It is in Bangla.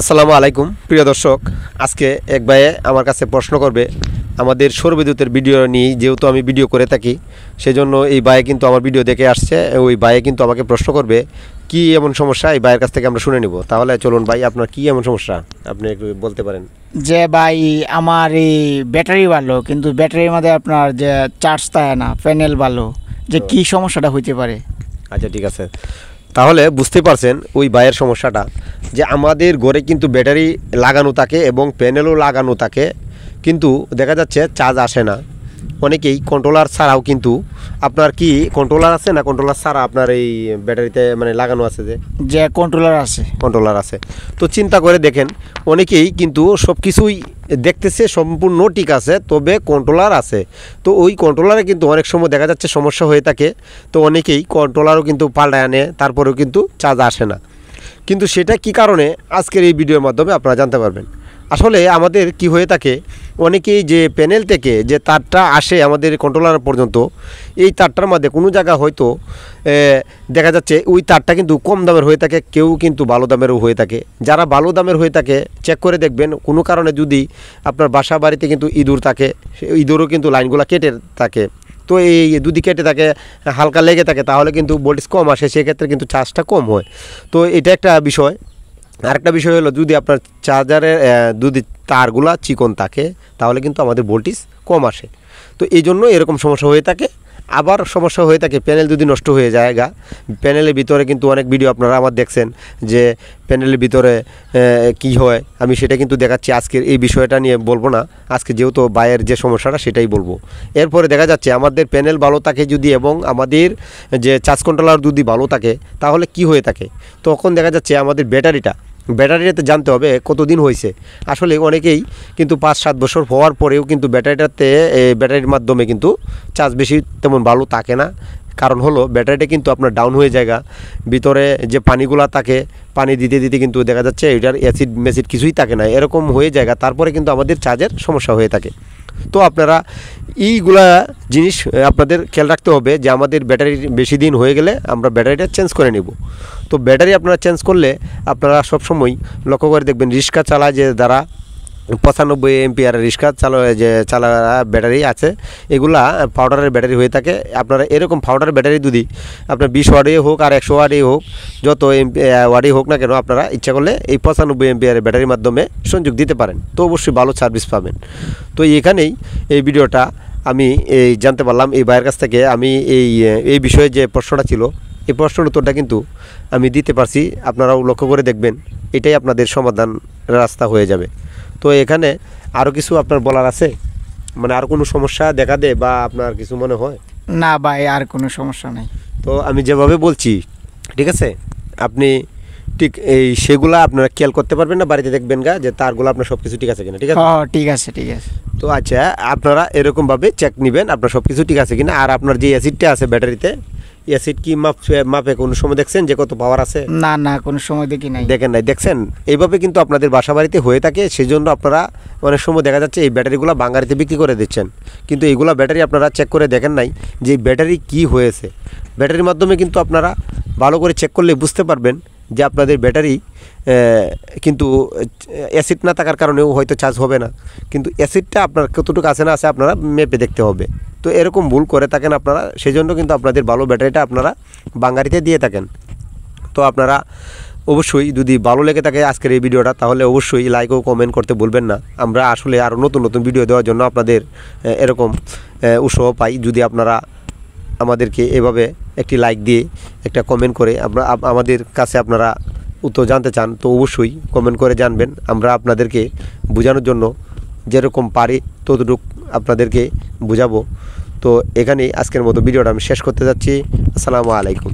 আসসালামু আলাইকুম প্রিয় দর্শক, আজকে এক ভাইয়ে আমার কাছে প্রশ্ন করবে আমাদের সৌরবিদ্যুতের ভিডিও নিয়ে। যেহেতু আমি ভিডিও করে থাকি, সেজন্য এই ভাইয়ে কিন্তু আমার ভিডিও দেখে আসছে। ওই ভাইয়ে কিন্তু আমাকে প্রশ্ন করবে কি এমন সমস্যা, এই ভাইয়ের কাছ থেকে আমরা শুনে নিব। তাহলে চলুন ভাই, আপনার কি এমন সমস্যা আপনি একটু বলতে পারেন। যে ভাই আমার এই ব্যাটারি ভালো, কিন্তু ব্যাটারির মধ্যে আপনার যে চার্জ থাকে না, প্যানেল ভালো, যে কি সমস্যাটা হইতে পারে? আচ্ছা ঠিক আছে, তাহলে বুঝতে পারছেন ওই ভাইয়ের সমস্যাটা, যে আমাদের ঘরে কিন্তু ব্যাটারি লাগানো থাকে এবং প্যানেলও লাগানো থাকে, কিন্তু দেখা যাচ্ছে চার্জ আসে না। অনেকেই কন্ট্রোলার ছাড়াও, কিন্তু আপনার কি কন্ট্রোলার আছে না কন্ট্রোলার ছাড়া আপনার এই ব্যাটারিতে মানে লাগানো আছে? যে কন্ট্রোলার আছে। তো চিন্তা করে দেখেন, অনেকেই কিন্তু সব কিছুই দেখতেছে সম্পূর্ণ ঠিক আছে, তবে কন্ট্রোলার আছে। তো ওই কন্ট্রোলারে কিন্তু অনেক সময় দেখা যাচ্ছে সমস্যা হয়ে থাকে। তো অনেকেই কন্ট্রোলারও কিন্তু পাল্টায় আনে, তারপরেও কিন্তু চার্জ আসে না। কিন্তু সেটা কি কারণে আজকের এই ভিডিওর মাধ্যমে আপনারা জানতে পারবেন। আসলে আমাদের কি হয়ে থাকে, অনেকেই যে প্যানেল থেকে যে তারটা আসে আমাদের কন্ট্রোলার পর্যন্ত, এই তারটার মধ্যে কোনো জায়গা হয়তো দেখা যাচ্ছে ওই তারটা কিন্তু কম দামের হয়ে থাকে, কেউ কিন্তু ভালো দামেরও হয়ে থাকে। যারা ভালো দামের হয়ে থাকে চেক করে দেখবেন, কোনো কারণে যদি আপনার বাসা বাড়িতে কিন্তু ইঁদুর থাকে, ইঁদুরও কিন্তু লাইনগুলো কেটে থাকে। তো এই যদি কেটে থাকে, হালকা লেগে থাকে, তাহলে কিন্তু ভোল্টেজ কম আসে, সেক্ষেত্রে কিন্তু চার্জটা কম হয়। তো এটা একটা বিষয়। আরেকটা বিষয় হলো, যদি আপনার চার্জারের যদি তারগুলা চিকন থাকে, তাহলে কিন্তু আমাদের ভোল্টেজ কম আসে। তো এই জন্য এরকম সমস্যা হয়ে থাকে। আবার সমস্যা হয়ে থাকে প্যানেল যদি নষ্ট হয়ে যায় প্যানেলের ভিতরে কিন্তু অনেক ভিডিও আপনারা আমার দেখছেন যে প্যানেলের ভিতরে কি হয়, আমি সেটা কিন্তু দেখাচ্ছি। আজকের এই বিষয়টা নিয়ে বলবো না, আজকে যেহেতু বাইরের যে সমস্যাটা সেটাই বলবো। এরপরে দেখা যাচ্ছে আমাদের প্যানেল ভালো থাকে যদি, এবং আমাদের যে চার্জ কন্ট্রোলার যদি ভালো থাকে, তাহলে কি হয়ে থাকে, তখন দেখা যাচ্ছে আমাদের ব্যাটারিটাতে জানতে হবে কতদিন হয়েছে। আসলে অনেকেই কিন্তু 5-7 বছর হওয়ার পরেও কিন্তু ব্যাটারির মাধ্যমে কিন্তু চার্জ বেশি তেমন ভালো থাকে না। কারণ হলো ব্যাটারিটা কিন্তু আপনার ডাউন হয়ে যায়, ভিতরে যে পানিগুলা থাকে, পানি দিতে দিতে কিন্তু দেখা যাচ্ছে এটার অ্যাসিড মেসিড কিছুই থাকে না, এরকম হয়ে যায়। তারপরে কিন্তু আমাদের চার্জের সমস্যা হয়ে থাকে। তো আপনারা এইগুলা জিনিস আপনাদের খেয়াল রাখতে হবে, যে আমাদের ব্যাটারি বেশি দিন হয়ে গেলে আমরা ব্যাটারিটা চেঞ্জ করে নেব। তো ব্যাটারি আপনারা চেঞ্জ করলে আপনারা সবসময় লক্ষ্য করে দেখবেন, রিক্সা চালায় যে দ্বারা 95 এমপিআর রিক্সা চালা ব্যাটারি আছে, এগুলা পাউডারের ব্যাটারি হয়ে থাকে। আপনারা এরকম পাউডার ব্যাটারি যদি আপনার 20 ওয়াটেই হোক আর 100 ওয়াটেই হোক, যত ওয়াটেই হোক না কেন, আপনারা ইচ্ছা করলে এই 95 এমপিআর ব্যাটারির মাধ্যমে সংযোগ দিতে পারেন। তো অবশ্যই ভালো সার্ভিস পাবেন। তো এখানেই এই ভিডিওটা আমি জানতে পারলাম এই ভাইয়ের কাছ থেকে। আমি এই বিষয়ে যে প্রশ্নটা ছিল, এই প্রশ্নের উত্তরটা কিন্তু আমি দিতে পারছি। আপনারাও লক্ষ্য করে দেখবেন, এটাই আপনাদের সমাধান রাস্তা হয়ে যাবে। তো এখানে আরও কিছু আপনার বলার আছে, মানে আর কোনো সমস্যা দেখা দেয় বা আপনার কিছু মনে হয়? না ভাই, আর কোনো সমস্যা নেই। তো আমি যেভাবে বলছি ঠিক আছে, আপনি ঠিক সেগুলা আপনারা খেয়াল করতে পারবেন না, বাড়িতে দেখবেন যে তারগুলো আপনার সব কিছু ঠিক আছে কিনা। ঠিক আছে, ঠিক আছে। তো আচ্ছা, আপনারা চেক নেবেন আপনার সব কিছু ঠিক আছে কিনা। আর আপনার যে অ্যাসিডটা আছে ব্যাটারিতে, অ্যাসিড কি মাপে কোনো সময় দেখছেন যে কত পাওয়ার আছে? না, কোনো সময় দেখেন নাই। দেখছেন, এইভাবে কিন্তু আপনাদের বাসা বাড়িতে হয়ে থাকে। সেই জন্য আপনারা অনেক সময় দেখা যাচ্ছে এই ব্যাটারিগুলো বাঙালিতে বিক্রি করে দিচ্ছেন, কিন্তু এইগুলো ব্যাটারি আপনারা চেক করে দেখেন নাই যে ব্যাটারি কি হয়েছে। ব্যাটারির মাধ্যমে কিন্তু আপনারা ভালো করে চেক করলে বুঝতে পারবেন যে আপনাদের ব্যাটারি কিন্তু অ্যাসিড না থাকার কারণেও হয়তো চার্জ হবে না, কিন্তু অ্যাসিডটা আপনার কতটুকু আছে না আছে আপনারা মেপে দেখতে হবে। তো এরকম ভুল করে থাকেন আপনারা, সেই জন্য কিন্তু আপনাদের ভালো ব্যাটারিটা আপনারা বাঙালিতে দিয়ে থাকেন। তো আপনারা অবশ্যই যদি ভালো লেগে থাকে আজকের এই ভিডিওটা, তাহলে অবশ্যই লাইক ও কমেন্ট করতে ভুলবেন না। আমরা আসলে আরও নতুন নতুন ভিডিও দেওয়ার জন্য আপনাদের এরকম উৎসাহ পাই। যদি আপনারা আমাদেরকে এভাবে একটি লাইক দিয়ে একটা কমেন্ট করে আমাদের কাছে আপনারা উত্তর জানতে চান, তো অবশ্যই কমেন্ট করে জানবেন। আমরা আপনাদেরকে বোঝানোর জন্য যেরকম পারি ততটুকু আপনাদেরকে বোঝাবো। তো এখানেই আজকের মতো ভিডিওটা আমি শেষ করতে যাচ্ছি। আসসালামু আলাইকুম।